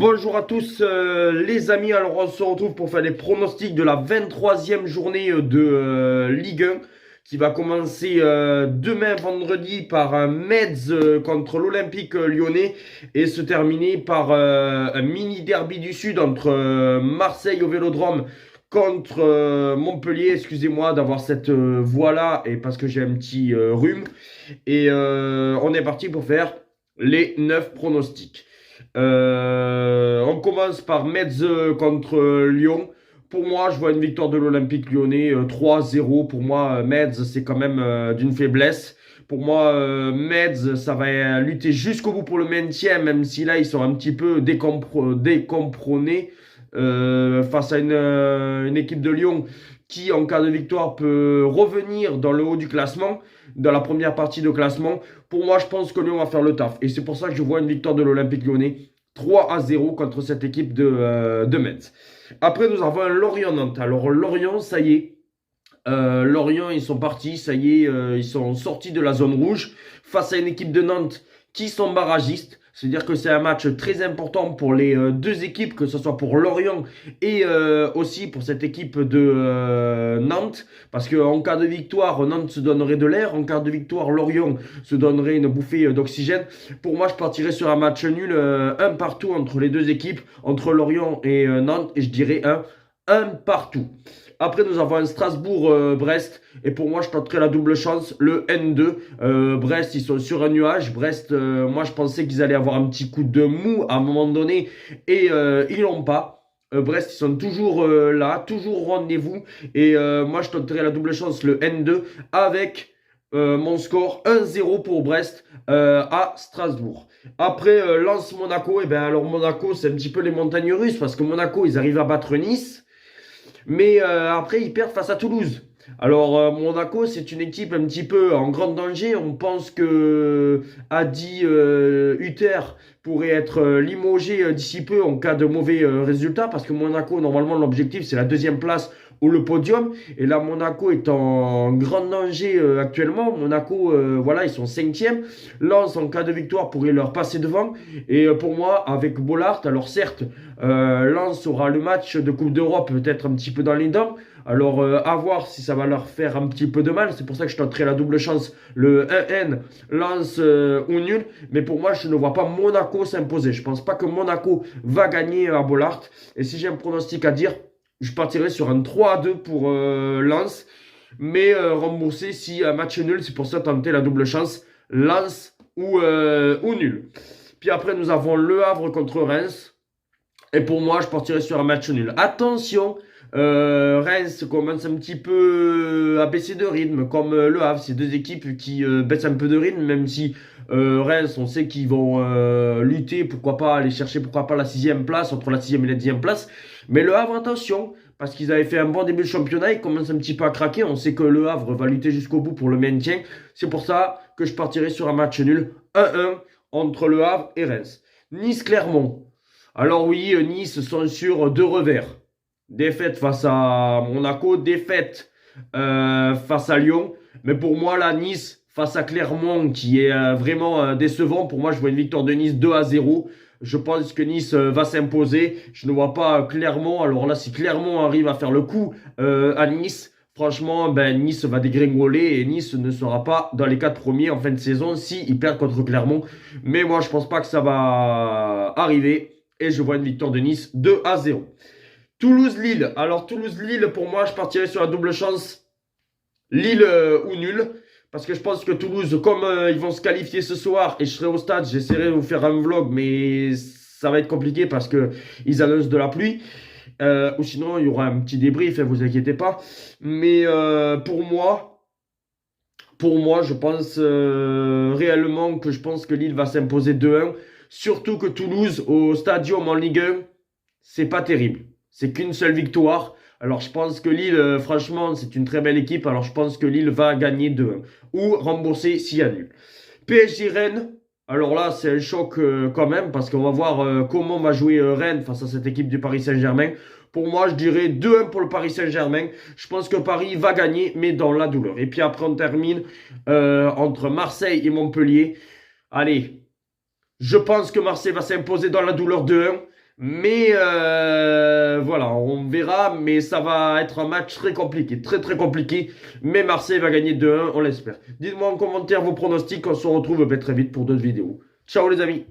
Bonjour à tous les amis, alors on se retrouve pour faire les pronostics de la 23e journée de Ligue 1 qui va commencer demain vendredi par un Metz contre l'Olympique lyonnais et se terminer par un mini derby du Sud entre Marseille au Vélodrome contre Montpellier. Excusez-moi d'avoir cette voix-là et parce que j'ai un petit rhume. Et on est parti pour faire les 9 pronostics. On commence par Metz contre Lyon. Pour moi, je vois une victoire de l'Olympique lyonnais 3-0. Pour moi, Metz, c'est quand même d'une faiblesse. Pour moi, Metz, ça va lutter jusqu'au bout pour le maintien, même si là, ils sont un petit peu décompronnés face à une équipe de Lyon qui, en cas de victoire, peut revenir dans le haut du classement, dans la première partie de classement. Pour moi, je pense que Lyon va faire le taf. Et c'est pour ça que je vois une victoire de l'Olympique lyonnais 3-0 contre cette équipe de Metz. Après, nous avons un Lorient-Nantes. Alors, Lorient, ça y est. Lorient, ils sont partis. Ça y est, ils sont sortis de la zone rouge face à une équipe de Nantes qui sont barragistes. C'est-à-dire que c'est un match très important pour les deux équipes, que ce soit pour Lorient et aussi pour cette équipe de Nantes. Parce qu'en cas de victoire, Nantes se donnerait de l'air. En cas de victoire, Lorient se donnerait une bouffée d'oxygène. Pour moi, je partirais sur un match nul, un partout entre les deux équipes, entre Lorient et Nantes. Et je dirais un partout. Après, nous avons un Strasbourg-Brest. Et pour moi, je tenterai la double chance, le N2. Brest, ils sont sur un nuage. Brest, moi, je pensais qu'ils allaient avoir un petit coup de mou à un moment donné. Et ils l'ont pas. Brest, ils sont toujours là, toujours au rendez-vous. Et moi, je tenterai la double chance, le N2, avec mon score 1-0 pour Brest à Strasbourg. Après, Lens-Monaco. Et bien, alors, Monaco, c'est un petit peu les montagnes russes. Parce que Monaco, ils arrivent à battre Nice. Mais après, ils perdent face à Toulouse. Alors, Monaco, c'est une équipe un petit peu en grand danger. On pense que Adi Hutter pourrait être limogé d'ici peu en cas de mauvais résultat. Parce que Monaco, normalement, l'objectif, c'est la deuxième place ou le podium. Et là, Monaco est en grand danger actuellement. Monaco, voilà, ils sont cinquième. Lens, en cas de victoire, pourrait leur passer devant. Et pour moi, avec Bollard, alors certes, Lens aura le match de Coupe d'Europe peut-être un petit peu dans les dents. Alors, à voir si ça va leur faire un petit peu de mal. C'est pour ça que je tenterai la double chance, le 1N, Lens ou nul. Mais pour moi, je ne vois pas Monaco s'imposer. Je pense pas que Monaco va gagner à Bollard. Et si j'ai un pronostic à dire, je partirai sur un 3-2 pour Lens. Mais remboursé si un match nul. C'est pour ça tenter la double chance, Lens ou nul. Puis après, nous avons Le Havre contre Reims. Et pour moi, je partirai sur un match nul. Attention, Reims commence un petit peu à baisser de rythme, comme Le Havre. C'est deux équipes qui baissent un peu de rythme, même si Reims, on sait qu'ils vont lutter, pourquoi pas aller chercher, pourquoi pas la 6e place, entre la 6e et la 10e place. Mais Le Havre, attention, parce qu'ils avaient fait un bon début de championnat, ils commencent un petit peu à craquer. On sait que Le Havre va lutter jusqu'au bout pour le maintien. C'est pour ça que je partirai sur un match nul, 1-1 entre Le Havre et Reims. Nice-Clermont. Alors oui, Nice sont sur deux revers. Défaite face à Monaco, défaite face à Lyon. Mais pour moi, là, Nice face à Clermont, qui est vraiment décevant. Pour moi, je vois une victoire de Nice 2-0. Je pense que Nice va s'imposer. Je ne vois pas Clermont. Alors là, si Clermont arrive à faire le coup à Nice, franchement, ben, Nice va dégringoler et Nice ne sera pas dans les 4 premiers en fin de saison si ils perdent contre Clermont. Mais moi, je pense pas que ça va arriver. Et je vois une victoire de Nice 2-0. Toulouse-Lille. Alors Toulouse-Lille, pour moi, je partirai sur la double chance. Lille ou nul. Parce que je pense que Toulouse, comme ils vont se qualifier ce soir et je serai au stade, j'essaierai de vous faire un vlog, mais ça va être compliqué parce qu'ils annoncent de la pluie. Ou sinon, il y aura un petit débrief, ne vous inquiétez pas. Mais pour moi, je pense réellement que je pense que Lille va s'imposer 2-1. Surtout que Toulouse, au Stadium en Ligue 1, c'est pas terrible. C'est qu'une seule victoire. Alors je pense que Lille, franchement, c'est une très belle équipe. Alors je pense que Lille va gagner 2-1. Ou rembourser s'il y a nul. PSG Rennes. Alors là, c'est un choc quand même. Parce qu'on va voir comment va jouer Rennes face à cette équipe du Paris Saint-Germain. Pour moi, je dirais 2-1 pour le Paris Saint-Germain. Je pense que Paris va gagner, mais dans la douleur. Et puis après, on termine entre Marseille et Montpellier. Allez. Je pense que Marseille va s'imposer dans la douleur 2-1. Mais voilà, on verra. Mais ça va être un match très compliqué, très très compliqué. Mais Marseille va gagner 2-1, on l'espère. Dites-moi en commentaire vos pronostics. On se retrouve très vite pour d'autres vidéos. Ciao les amis.